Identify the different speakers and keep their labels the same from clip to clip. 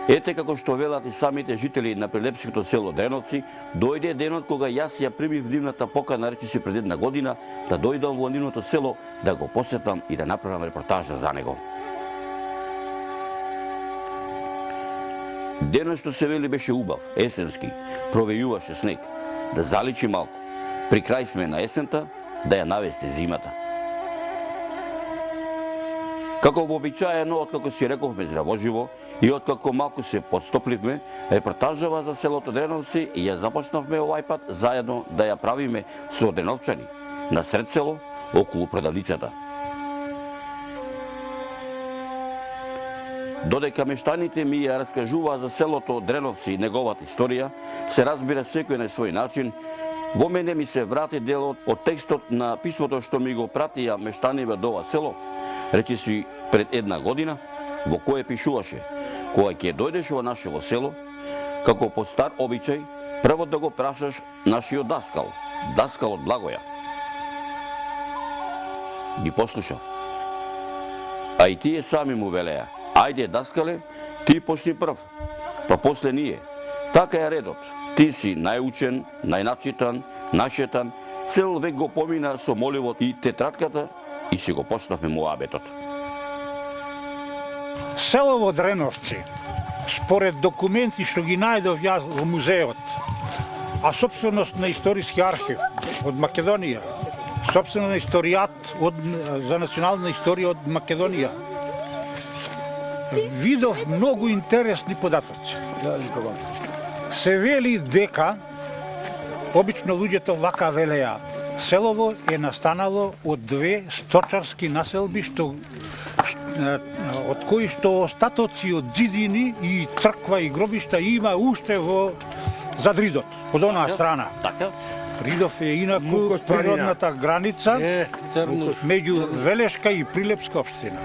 Speaker 1: Ете како што велат и самите жители на прилепското село Дреновци, дојде денот кога јас ја примив нивната покана, речиси пред 1 година, да дојдам во нивното село, да го посетам и да направам репортажа за него. Денот што се вели беше убав, есенски, провејуваше снег, да заличи малку. При крај сме на есента, да ја навесте зимата. Како вообичаено, откако си рековме здравоживо и откако малку се подстопливме, репортажава за селото Дреновци и ја започнавме овај пат заедно да ја правиме со деновчани, на сред село, околу продавницата. Додека мештаните ми ја раскажуваа за селото Дреновци и неговата историја, се разбира секој на свој начин, во мене ми се врати делот од текстот на писмото што ми го пратија мештаниве до ова село, речиси пред 1 година, во кое пишуваше: кога ќе дојдеш во нашето село, како по стар обичај, прво да го прашаш нашиот даскал, даскалот Благоја. Ги послуша. А и тие сами му велеа: ајде, даскале, ти почни прв, па после ние. Така е редот. Ти си најучен, најначитан, нашетан, цел век го помина со моливот и тетратката и си го почнавме муабетот.
Speaker 2: Селово Дреновци, според документи што ги најдов јас во музеот, а собственост на историски архив од Македонија, собствено на историјат за национална историја од Македонија, видов многу интересни податоци. Се вели дека, обично луѓето вака велеа, селово е настанало од 2 сточарски населби, од кои што остатоци од ѕидини и црква и гробишта има уште во Задридот, од онаа страна.
Speaker 1: Така?
Speaker 2: Ридов е инаку природната граница меѓу Велешка и Прилепска општина.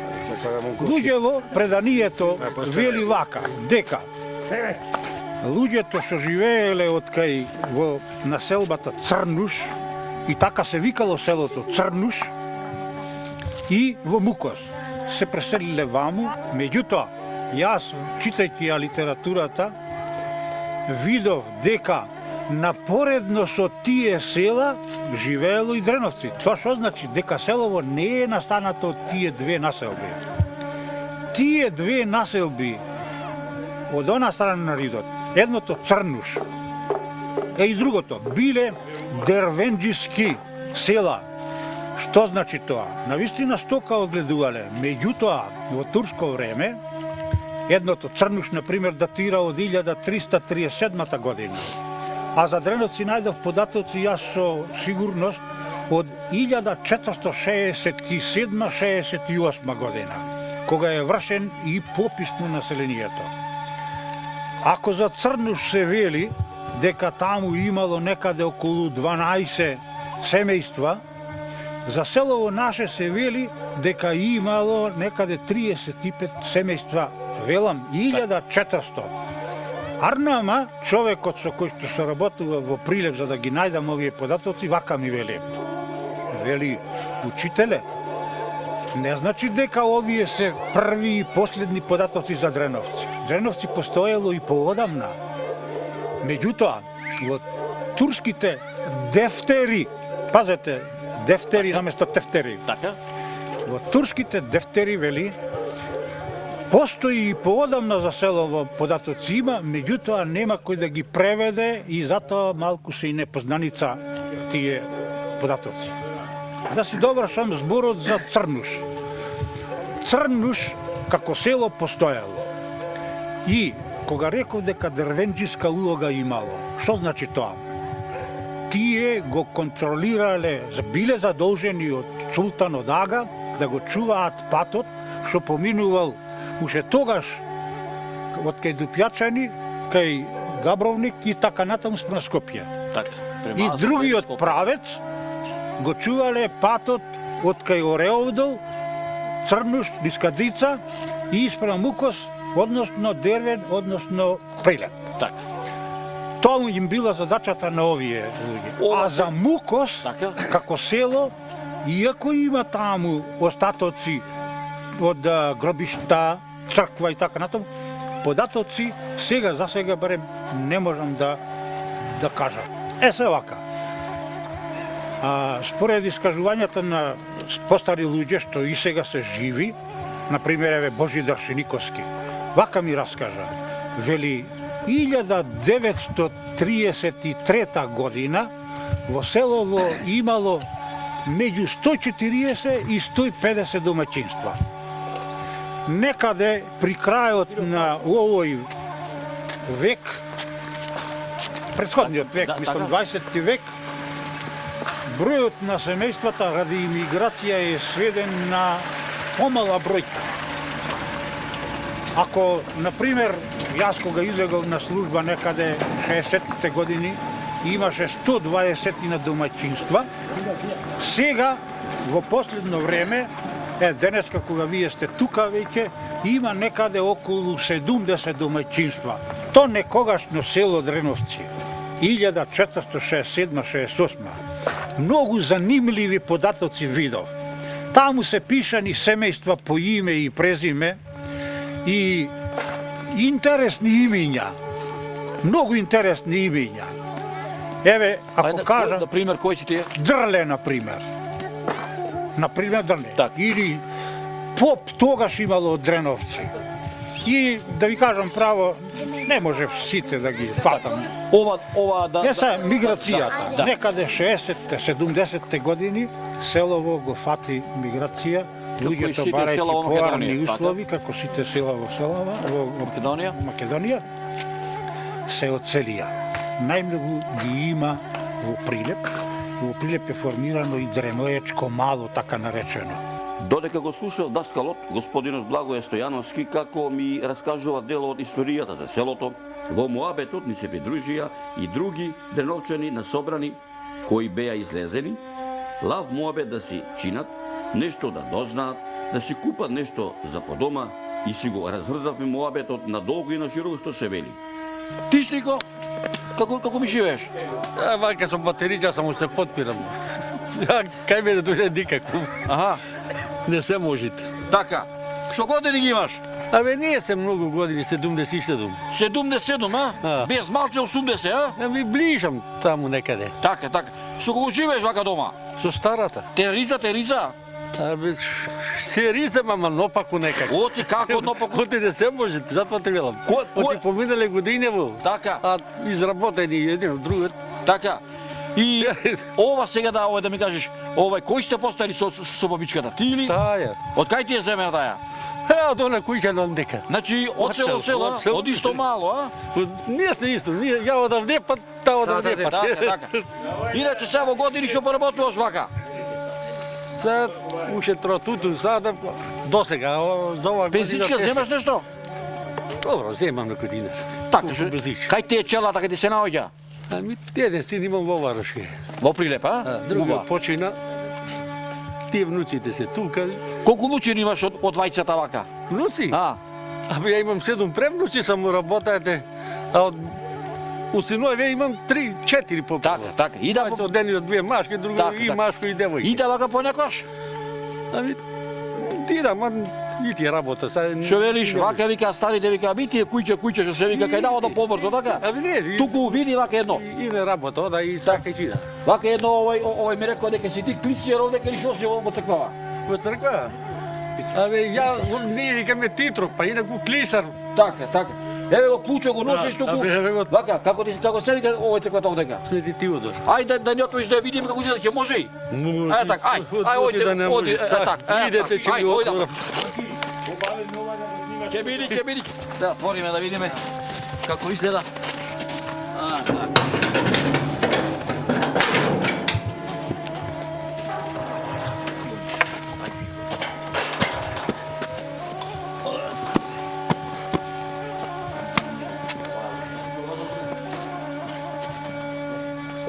Speaker 2: Луѓево преданието вели вака, дека луѓето што живееле од кај во населбата Црнуш, и така се викало селото Црнуш, и во Мукос се преселиле ваму. Меѓутоа, јас, читајќи ја литературата, видов дека напоредно со тие села живеело и Дреновци. Тоа што значи дека селово не е настанато од тие 2 населби. Тие 2 населби од она страна на Ридот, едното Црнуш, и другото биле дервенџиски села. Што значи тоа? Навистина стока одгледувале, меѓутоа во турско време, едното Црнуш, например, датира од 1337 година, а за Дреновци најдов податоци јас со сигурност од 1467-68 година, кога е вршен и попис на населението. Ако за Црнуш се вели дека таму имало некаде околу 12 семејства, за селово наше се вели дека имало некаде 35 семејства, велам 1400. Арнама, човекот со кој што се работува во Прилеп за да ги најдам овие податоци, вака ми вели. Вели, учителе, не значи дека овие се први и последни податоци за Дреновци. Дреновци постоело и поодамна. Меѓутоа, во турските дефтери, пазете, дефтери наместо тефтери.
Speaker 1: Така?
Speaker 2: Во турските дефтери вели, постои и поодамна за селово податоци има, меѓутоа нема кој да ги преведе и затоа малку се и непознаница тие податоци. Да си довршам зборот за Црнуш. Црнуш како село постоело. И кога реков дека дервенџиска улога имало, што значи тоа? Тие го контролирале, биле задолжени од султанот Ага да го чуваат патот што поминувал уште тогаш од кај Дупјачани, кај Габровник и така натаму на Скопје.
Speaker 1: Така.
Speaker 2: И другиот правец го чувале патот од кај Ореовдол, Црнуш, Нискадица и испрема Мукос, односно Дервен, односно Прилеп.
Speaker 1: Така.
Speaker 2: Тоа им била задачата на овие луѓе. А за Мукос,
Speaker 1: така,
Speaker 2: како село, иако има таму остатоци од гробишта, црква и така натаму, податоци, сега за сега барем не можам да кажам. Се вака. Според искажувањата на постари луѓе што и сега се живи, например еве Божидар Шениковски, вака ми раскажа. Вели 1933 година во селово имало меѓу 140 и 150 домаќинства. Некаде при крајот на овој век, претходниот век, мислам 20 век, бројот на семејствата ради имиграција е сведен на помала бројка. Ако, например, јас кога излегов на служба некаде 60-те години, имаше 120 на домаќинства, сега, во последно време, денеска кога вие сте тука веќе, има некаде околу 70 домаќинства. То некогашно село Дреновци, 1467-68. Многу занимливи податоци видов. Таму се пишани семејства по име и презиме и интересни имиња. Многу интересни имиња. Еве, ако кажам...
Speaker 1: Например, кои си тие?
Speaker 2: Дрле, например. Например, Дрле.
Speaker 1: Так.
Speaker 2: Или поп тогаш имало од Дреновци. И да ви кажам право, не може сите да ги фатам.
Speaker 1: Ова да...
Speaker 2: Еса миграцијата. Да. Некаде 60-те, 70-те години селово го фати миграција. Луѓето барајќи поарни услови, како сите села во селава, во Македонија, се оцелија. Најмногу ги има во Прилеп. Во Прилеп е формирано и Дреноечко мало, така наречено.
Speaker 1: Додека го слушав даскалот, господинот Благоје Стојановски, како ми раскажува дел од историјата за селото, во муабетот ни се придружија и други дреновчани насобрани, кои беа излезени, лав муабет да си чинат, нешто да дознаат, да си купат нешто за подома и си го разврзавме муабетот надолго и на широко што се вели. Ти, Слико, како ми живееш?
Speaker 3: Вака со батериќа само се подпирам. Кај ме да дојде никако.
Speaker 1: Аха.
Speaker 3: Не се можете.
Speaker 1: Така. Што години ги имаш?
Speaker 3: Ние се многу години, 77.
Speaker 1: 77, а? Без малце 80, а?
Speaker 3: Ближам таму некаде.
Speaker 1: Така. Што го живееш вака дома?
Speaker 3: Со старата.
Speaker 1: Те риза?
Speaker 3: Се ризам, ама нопако некако.
Speaker 1: Оти како нопако?
Speaker 3: Оти не се можете, затоа те велам. Оти поминале години во.
Speaker 1: Така.
Speaker 3: А изработени еден од другот.
Speaker 1: Така. И ова сега да ми кажеш, кој сте постари со бабичката? Ти или?
Speaker 3: Таја.
Speaker 1: Од кај ти е земена таја?
Speaker 3: Од она куќа на дека.
Speaker 1: Значи, од село, од исто мало, а?
Speaker 3: Ние сме исто, ја одавде пат, та одавде пат.
Speaker 1: Така. Иначе сега во години што поработуваш вака?
Speaker 3: Сега уште тротуту, сада досега, за ова година...
Speaker 1: Пензичка земаш нешто?
Speaker 3: Добро, земам на година.
Speaker 1: Така, кај ти е челата, кај ти се наоѓа?
Speaker 3: Еден син имам во Варошке.
Speaker 1: Во Прилеп, а?
Speaker 3: Другиот почина. Тие внуците се тука.
Speaker 1: Колку внуци имаш од двајцата вака?
Speaker 3: Внуци? Ја имам 7 премнуци, само работаете. А од синове имам 3-4 по.
Speaker 1: Така. И да
Speaker 3: од еден од две машки, друго и машко и девојка.
Speaker 1: И да вака понекош?
Speaker 3: Ти да, и ти работа.
Speaker 1: Што велиш, вака вика старите, вика, би тие кујче, што се вика, кај да ода побрзо, така?
Speaker 3: Не.
Speaker 1: Туку види вака едно.
Speaker 3: И не работа, ода и сака и чида.
Speaker 1: Вака едно, овој ми рекол дека си ти клисијер овде кај што си во црквава.
Speaker 3: Во црква? Ние викаме Титрок, па инаку клисар.
Speaker 1: Така. Еве го клучо го носиш туку. Вака, како се вика овој црквата овдека?
Speaker 3: Свети Теодор.
Speaker 1: Ајде да не отвоиш да видиме како изгледа, ќе може и? Ајде така, оди, така.
Speaker 3: Идете, ќе ви отворам.
Speaker 1: Ќе биди. Да, отвориме да видиме како изгледа.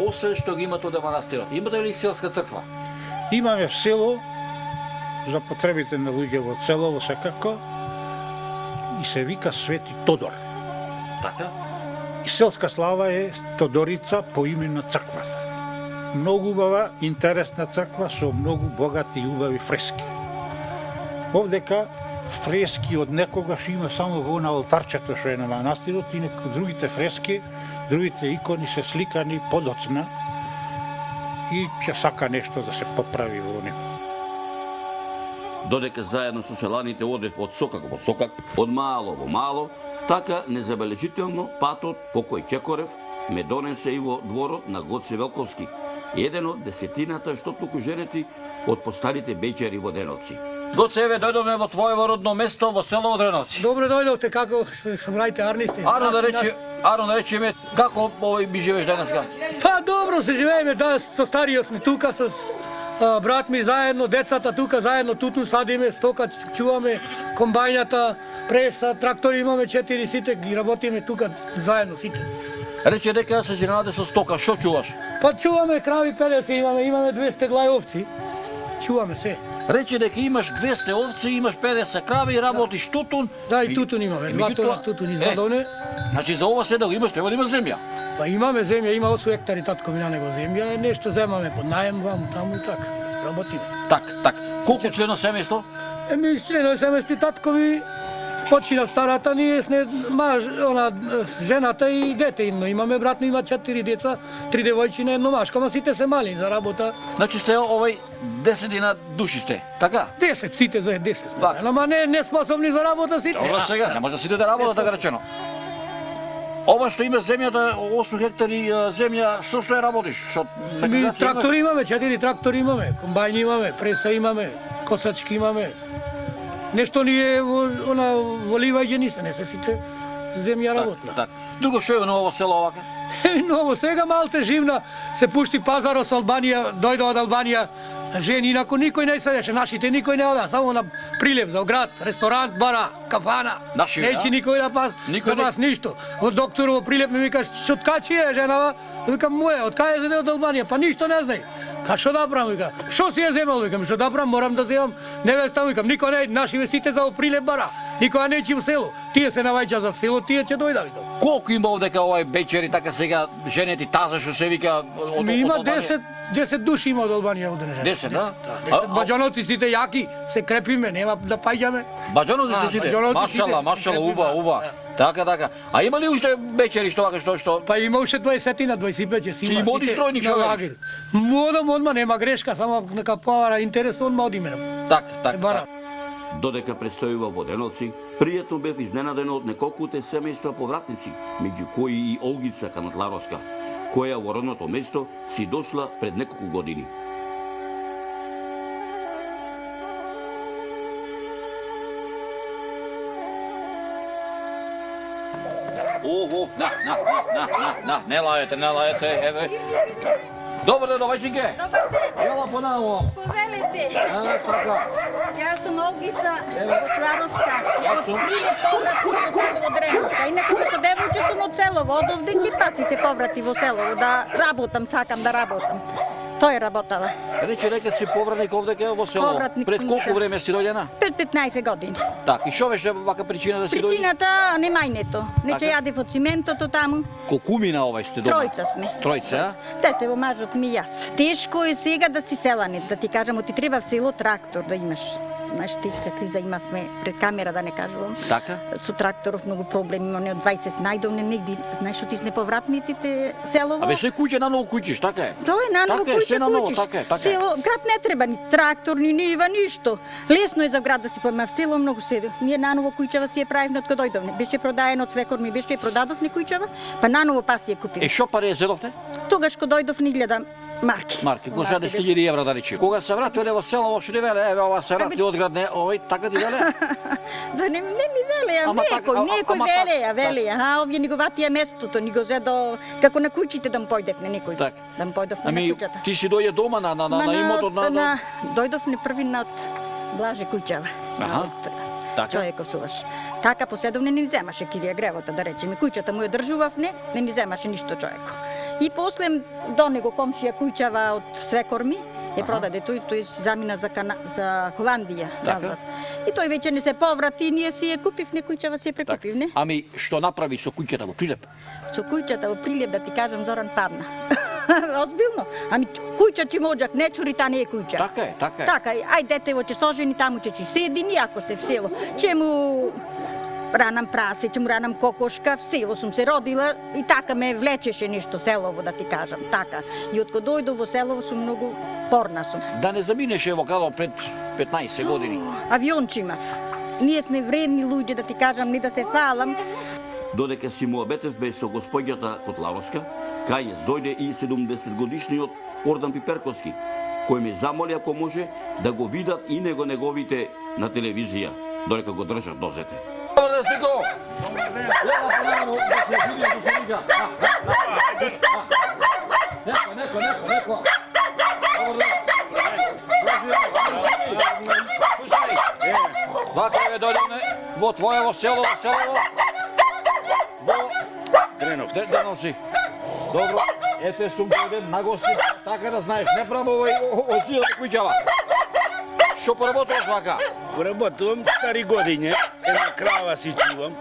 Speaker 1: Освен што ги имате од манастирот, имате ли селска црква?
Speaker 2: Имаме в село, за потребите на луѓе во селово секако, и се вика Свети Тодор.
Speaker 1: Така?
Speaker 2: И селска слава е Тодорица по име на црквата. Многу убава, интересна црква со многу богати и убави фрески. Овдека фрески од некогаш има само во на олтарчето што е на манастирот и другите фрески, другите икони се сликани подоцна и ќе сака нешто да се поправи во него.
Speaker 1: Додека заедно со селаните одев од сокак во сокак, од мало во мало, така незабележително патот по кој чекорев ме донесе и во дворот на Гоце Велковски, еден од десетината што туку женети од постарите бејчари во Дреновци. Гоце, еве дојдовме во твоево родно место во село Дреновци.
Speaker 4: Добре дојдовте, како се правите арнисти?
Speaker 1: Аро да речеме, како овој би живееш денеска?
Speaker 4: Па добро се живееме, да, со стариот сме тука, со брат ми заедно, децата тука заедно, тутун садиме, стока чуваме, комбајната, преса, трактори имаме 4, сите ги работиме тука заедно сите.
Speaker 1: Рече дека се занимавате со стока, што чуваш?
Speaker 4: Па чуваме крави 50 имаме 200 глај овци. Чуваме се.
Speaker 1: Рече дека имаш 200 овци, имаш 50 крави и работиш тутун.
Speaker 4: Да, и тутун имаме, 2 тона тутун извадовне.
Speaker 1: Значи за ова се да го имаш, треба да имаш земја.
Speaker 4: Па имаме земја, има 8 хектари татко ми на него земја, нешто земаме под наем ваму таму и така. Работиме.
Speaker 1: Так. Колку члено семејство?
Speaker 4: Еми члено семејство татко ми почина старата, ние сме жената и дете имно. Имаме брат ми има 4 деца, 3 девојчине, едно машко, ама сите се мали за работа.
Speaker 1: Значи сте овој 10 души сте, така?
Speaker 4: 10, сите за 10 сме.
Speaker 1: Така.
Speaker 4: Ама не способни за работа сите.
Speaker 1: Добро сега, не може да сидите да работа, така речено. Ова што има земјата, 8 хектари земја, со што ја работиш?
Speaker 4: Ми трактори имаме, 4 трактори имаме, комбајни имаме, преса имаме, косачки имаме. Нешто ни е во ливајđe не се сите земја работна.
Speaker 1: Так. Друго што е ново село овака?
Speaker 4: Ново сега малце живна, се пушти пазарот со Албанија, дојде од Албанија, жени, инако никој не седеше, нашите никој не ода, само на прилеп за град, ресторант, бара, кафана.
Speaker 1: Наши,
Speaker 4: неće никој да пас ништо. Од докторово прилеп ми вика, од кај чи е женава? Викам, моје, од кај е од Албанија? Па ништо не знај. Ка што да правам, вика, што си е земал, викам, што да правам, морам да земам невеста, викам, никој не, наши сите за прилеп бара, никој не ќе во село, тие се навајќа за село, тие ќе дојда, викам.
Speaker 1: Колку има овдека овај бејчери, така сега женети таза што се вика од
Speaker 4: има 10 души има од Албанија од денеска.
Speaker 1: 10, да?
Speaker 4: 10 баџаноци сите јаки, се крепиме, нема да паѓаме.
Speaker 1: Баџаноци сите? Машала, уба. Така. А има ли уште бејчери што вака што?
Speaker 4: Па има уште 20-тина, 25 си има.
Speaker 1: Ти моди стројник човек.
Speaker 4: Модам, одма нема грешка, само нека повара интерес, одма одиме.
Speaker 1: Так. Додека престојува во Дреновци, пријатно бев изненаден од неколкуте семејства повратници, меѓу кои и Олгица Канатларовска, која во родното место си дошла пред неколку години. Не лајете, еве. Добар ден, овајчинке. Јела понаму.
Speaker 5: Повелете.
Speaker 1: Така.
Speaker 5: Јас сум Олгица Кочларовска. Од прилеп поврати во село Дреновка. Инаку како девојче сум од селово, од овде ти паси се поврати во селово да работам, сакам да работам. Тој работава.
Speaker 1: Рече дека си повратник овдека во село.
Speaker 5: Повратник
Speaker 1: Пред
Speaker 5: сум
Speaker 1: колку
Speaker 5: се.
Speaker 1: време си дојдена?
Speaker 5: Пред 15 години.
Speaker 1: Так, и што беше вака причина да си дојде?
Speaker 5: Причината немајнето. Нече јадев од циментото таму.
Speaker 1: Колку мина овај сте дома?
Speaker 5: Тројца сме.
Speaker 1: Тројца, а?
Speaker 5: Дете во мажот ми и јас. Тешко е сега да си селанит, да ти кажам, ти треба в село трактор да имаш. Знаеш, тешка криза имавме пред камера, да не кажувам.
Speaker 1: Така?
Speaker 5: Со тракторов многу проблеми имаме од 20 најдовне негди. Знаеш, оти неповратниците селово.
Speaker 1: Абе, се куќе на ново куќиш, така е?
Speaker 5: Тоа е наново
Speaker 1: Така е, се
Speaker 5: куќе
Speaker 1: наново,
Speaker 5: куќиш.
Speaker 1: така е.
Speaker 5: Село, град не треба ни трактор, ни нива, ништо. Лесно е за град да си поема, в село многу се. Ние наново куќава си ја правивме од кога дојдовме. Беше продаено од свекор ми, беше продадовме куќава, па наново паси ја купивме.
Speaker 1: Што пари ја зедовте?
Speaker 5: Тогаш кога дојдовме 1000 марки.
Speaker 1: Марки, кога се 10.000 евра да речи. Кога се вратиле во село, што ти веле, еве ова се врати од град, не, овој така ти веле.
Speaker 5: Да не ми велеа, некој велеа, овие ни го ватија местото, ни го зедо, како на куќите да му појдевне некој.
Speaker 1: Так.
Speaker 5: Да му појдовме на
Speaker 1: Ами,
Speaker 5: куќата.
Speaker 1: ти си дојде дома на имотот на...
Speaker 5: Дојдовме први над Блаже Куќава.
Speaker 1: Така?
Speaker 5: Човеков суваш. Така поседовне не ни земаше кирија гревота, да речеме. Куќата му ја држувавне, не ни земаше ништо човеко. И после до него комшија Куќава од свекор ми, ја продаде тој замина за Холандија назад. И тој веќе не се поврати, ние си ја купивне куќава, си ја прекупивне.
Speaker 1: Ами што направи со куќата во Прилеп?
Speaker 5: Со куќата во Прилеп, да ти кажам, Зоран падна. Озбилно. Ами куќа ќе можак, не чури, та не е куќа.
Speaker 1: Така е, така е.
Speaker 5: Така, ај детево ќе сожени, таму ќе си седини, ако сте в село. Ќе му ранам прасе, ќе му ранам кокошка, в село сум се родила и така ме влечеше нешто селово, да ти кажам, така. И откога дојдов во селово сум многу порна сум.
Speaker 1: Да не заминеше во градот пред 15 години.
Speaker 5: Авионче имав. Ние сме вредни луѓе, да ти кажам, не да се фалам.
Speaker 1: Додека си му обетевме со господјата Котларовска, кај јас дојде и 70-годишниот Ордан Пиперковски, кој ме замоли ако може да го видат и неговите на телевизија, додека го држат дозете. Добар ден, Слико! Лева понаму, да се види, да се вика. Неко. Добар ден. Слушај, вака ве дојдеме во твоево село, во Дреновци. Добро, ете сум дојден на гости, така да знаеш, не правам од силата куќава. Што поработуваш вака?
Speaker 6: Поработувам стари години, една крава си чувам,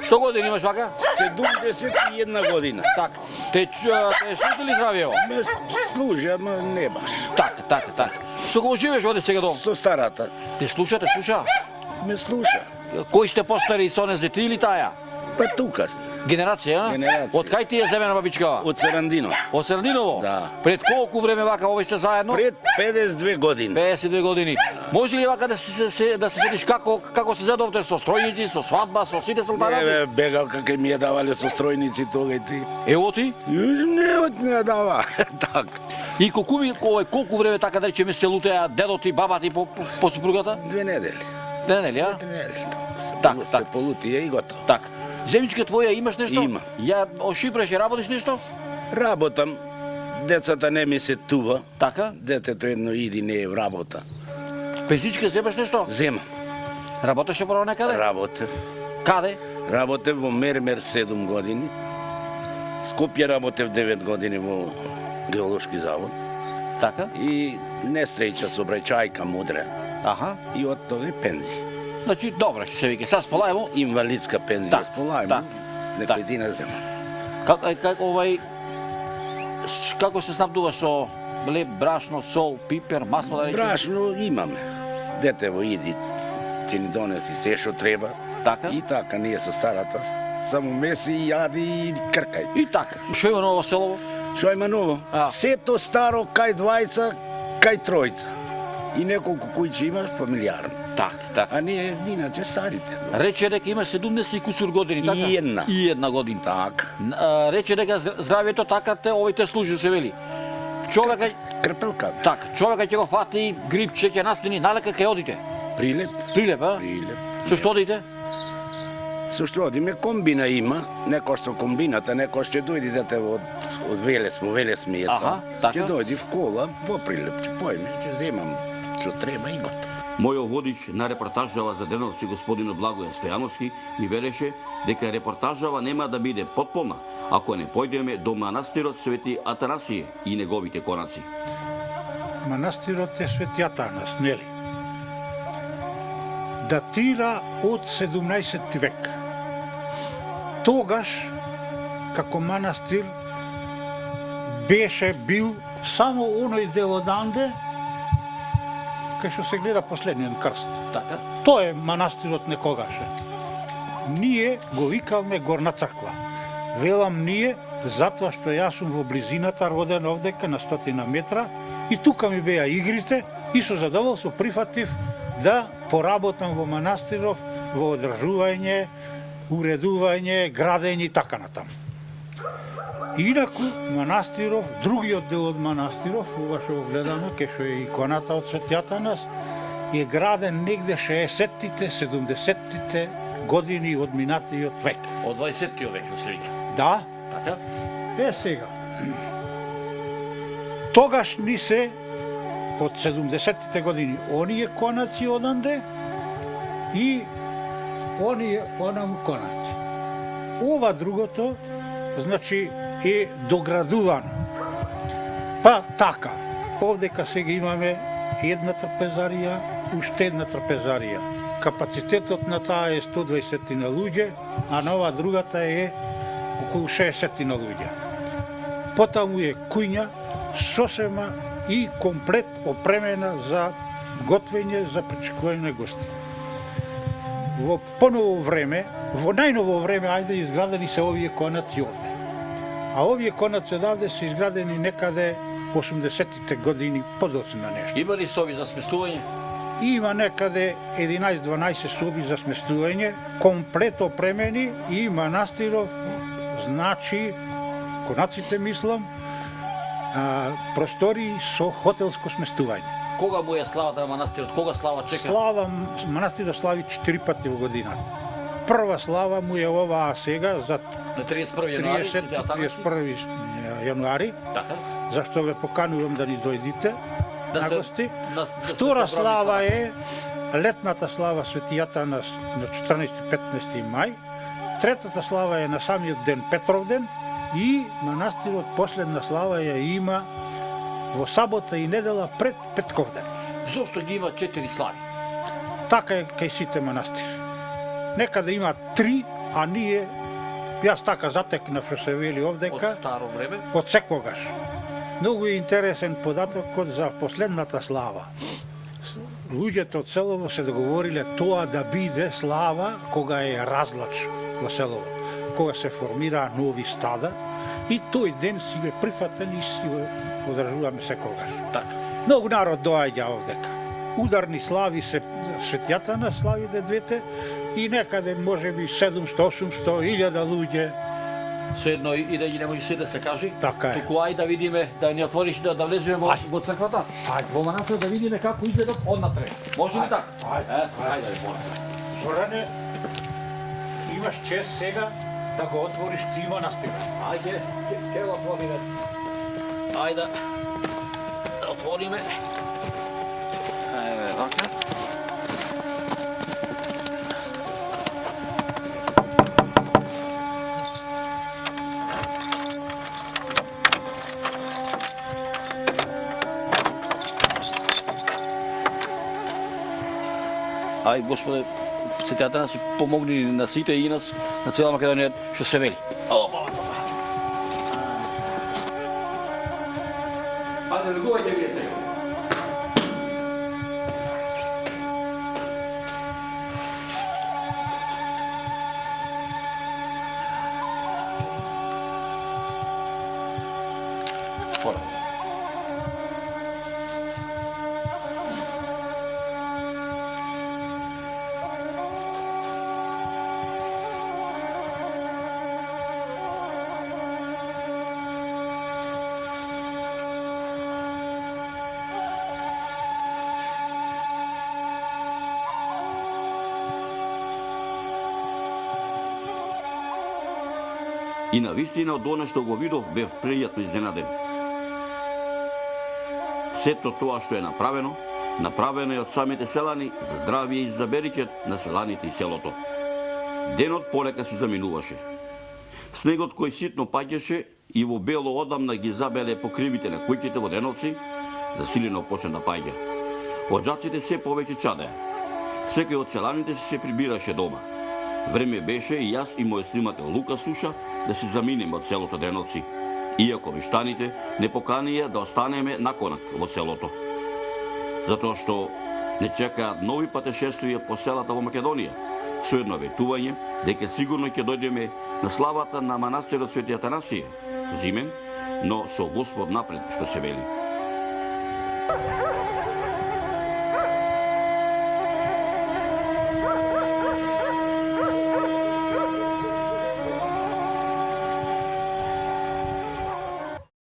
Speaker 1: Што години имаш вака?
Speaker 6: 71 година.
Speaker 1: Така, те служи ли здравиево?
Speaker 6: Ме служи, ама не баш.
Speaker 1: Така. Со кого живееш оде сега дом?
Speaker 6: Со старата.
Speaker 1: Те слуша?
Speaker 6: Ме слуша.
Speaker 1: Кои сте постари со за ти или таа?
Speaker 6: Па тука.
Speaker 1: Генерација, а?
Speaker 6: Генерација.
Speaker 1: Од кај ти е земена бабичкава?
Speaker 6: Од Сарандино.
Speaker 1: Од Срдиново?
Speaker 6: Да.
Speaker 1: Пред колку време вака овој сте заедно?
Speaker 6: Пред 52 години.
Speaker 1: 52 години. Може ли вака да се седиш како се зедовте со стројници, со свадба, со сите салтаради?
Speaker 6: Не, бегалка ке ми ја давале со стројници тога и ти.
Speaker 1: Ево ти?
Speaker 6: Не, не дава. Так.
Speaker 1: И колку време така да речеме се лутеа дедот и баба ти по супругата?
Speaker 6: 2 недели.
Speaker 1: 2 недели, а?
Speaker 6: 2 недели.
Speaker 1: Так.
Speaker 6: Се полутија и готово.
Speaker 1: Так. Земичка твоја имаш нешто?
Speaker 6: Има.
Speaker 1: Ја ошипраш и работиш нешто?
Speaker 6: Работам. Децата не ми се тува.
Speaker 1: Така?
Speaker 6: Детето едно иди не е в работа.
Speaker 1: Пенсичка земаш нешто?
Speaker 6: Земам.
Speaker 1: Работеше прво некаде?
Speaker 6: Работев.
Speaker 1: Каде?
Speaker 6: Работев во Мермер 7 години. Скопје работев 9 години во геолошки завод.
Speaker 1: Така?
Speaker 6: И несреќа со брајчајка мудра.
Speaker 1: Аха.
Speaker 6: И од тоа пензија.
Speaker 1: Значи, добро ќе се вика. Сас полаево.
Speaker 6: Инвалидска пензија
Speaker 1: Так,
Speaker 6: сполајмо.
Speaker 1: так,
Speaker 6: Некој
Speaker 1: так.
Speaker 6: динар земам.
Speaker 1: Како се снабдува со леб, брашно, сол, пипер, масло да речеме?
Speaker 6: Брашно имаме. Детево иди, ќе ни донеси се што треба.
Speaker 1: Така?
Speaker 6: И така, ние со старата само меси, јади и кркај.
Speaker 1: И така. Што има ново селово?
Speaker 6: Што има ново?
Speaker 1: А.
Speaker 6: Сето старо, кај двајца, кај тројца. И неколку куќи имаш фамилиарно.
Speaker 1: Така.
Speaker 6: А ние иначе старите.
Speaker 1: Рече дека има 70 и кусур години, така?
Speaker 6: И една.
Speaker 1: И една година.
Speaker 6: Така.
Speaker 1: Рече дека здравието така овој служи, се вели. Човека,
Speaker 6: Крпелка.
Speaker 1: така, човека ќе го фати грипче, ќе настани, налека ќе одите.
Speaker 6: Прилеп.
Speaker 1: Прилеп, а?
Speaker 6: Прилеп.
Speaker 1: Со што одите?
Speaker 6: Со што одиме, комбина има, некој со комбината, некој ќе дојде дете од Велес, во Велес ми е
Speaker 1: Аха,
Speaker 6: тоа.
Speaker 1: така.
Speaker 6: Ќе дојде в кола, во Прилеп, ќе појме, ќе земам што треба и готово.
Speaker 1: Мојот водич на репортажава за Дреновци, господинот Благоје Стојановски, ми велеше дека репортажава нема да биде потполна ако не појдеме до манастирот Свети Атанасије и неговите конаци.
Speaker 2: Манастирот е Свети Атанас, нели? Датира од 17 век. Тогаш, како манастир, бил само оној дел оданде, кај што се гледа последниот крст.
Speaker 1: Така?
Speaker 2: Тоа е манастирот некогаше. Ние го викавме Горна црква. Велам ние, затоа што јас сум во близината, роден овдека на 100 метра, и тука ми беа игрите, и со задоволство прифатив да поработам во манастиров, во одржување, уредување, градење и така натаму. Инаку манастиров, другиот дел од манастиров, ова што го гледаме, кај што е иконата од Свети Атанас, е граден негде 60-тите, 70-тите години од минатиот век.
Speaker 1: Од 20-тиот век, се вика.
Speaker 2: Да,
Speaker 1: Така?
Speaker 2: е сега. Тогаш ни се од 70-тите години оние конаци оданде и оние онаму конаци. Ова другото, значи, е доградувано. Па така, овдека сега имаме една трапезарија, уште една трапезарија. Капацитетот на таа е 120 на луѓе, а на ова другата е околу 60 на луѓе. потаму е куња сосема и комплет опремена за готвење за причекување на гости. Во поново време, во најново време, ајде, изградени се овие конаци овде. А овие конаци одавде се изградени некаде 80-тите години, подоцна нешто.
Speaker 7: Има ли соби за сместување?
Speaker 2: Има некаде 11-12 соби за сместување, комплет опремени и манастиров, значи, конаците мислам, простори со хотелско сместување.
Speaker 7: Кога му е славата на манастирот? Кога слава чека?
Speaker 2: Манастирот слави 4 пати во годината. Прва слава му е оваа сега за
Speaker 7: На 31 јануари,
Speaker 2: 31 јануари,
Speaker 7: така?
Speaker 2: зашто ве поканувам да ни дојдите на гости.
Speaker 7: Да
Speaker 2: Втора слава е летната слава Свети Атанас на 14-15 мај. Третата слава е на самиот ден Петровден и манастирот последна слава ја има во сабота и недела пред Петковден.
Speaker 7: Зошто ги има 4 слави?
Speaker 2: Така е кај сите манастири. Некаде има 3, а ние, јас така затекнав што се вели овдека,
Speaker 7: Од старо време?
Speaker 2: од секогаш. Многу е интересен податокот за последната слава. Луѓето од селово се договориле тоа да биде слава кога е разлач во селово, кога се формираа нови стада и тој ден си го прифатен и си го одржуваме секогаш.
Speaker 7: Така.
Speaker 2: Многу народ доаѓа овдека. Ударни слави се Светијата на славите двете и некаде можеби 700, 800, 1000 луѓе.
Speaker 7: Со едно и да ги не може се да се кажи.
Speaker 2: Така е.
Speaker 7: Туку ај да видиме, да ни отвориш да влеземе во црквата. Во манастирот да видиме како изгледат однатре. Може ли така? Ајде, молам.
Speaker 2: Зоране, имаш чест сега да го отвориш ти манастирот.
Speaker 7: Ајде, ќе го отвориме. Ајде, да отвориме. Еве, така. Ај, Господе, Свети Атанас си помогни на сите и нас, на цела Македонија, што се вели. Ајде, легувајте вие сега. Фора.
Speaker 1: И на вистина од она што го видов бев пријатно изненаден. Сето тоа што е направено, направено е од самите селани за здравие и за берикет на селаните и селото. Денот полека си заминуваше. Снегот кој ситно паѓаше и во бело одамна ги забеле покривите на куќите во Дреновци, засилено почна да паѓа. Оджаците се повеќе чадеа. Секој од селаните се прибираше дома. Време беше и јас и мојот снимател Лука Суша да се заминеме од селото Дреновци, иако мештаните не поканија да останеме наконак во селото. Затоа што не чекаат нови патешествија по селата во Македонија, со едно ветување дека сигурно ќе дојдеме на славата на манастирот Свети Атанасија, зимен, но со Господ напред, што се вели.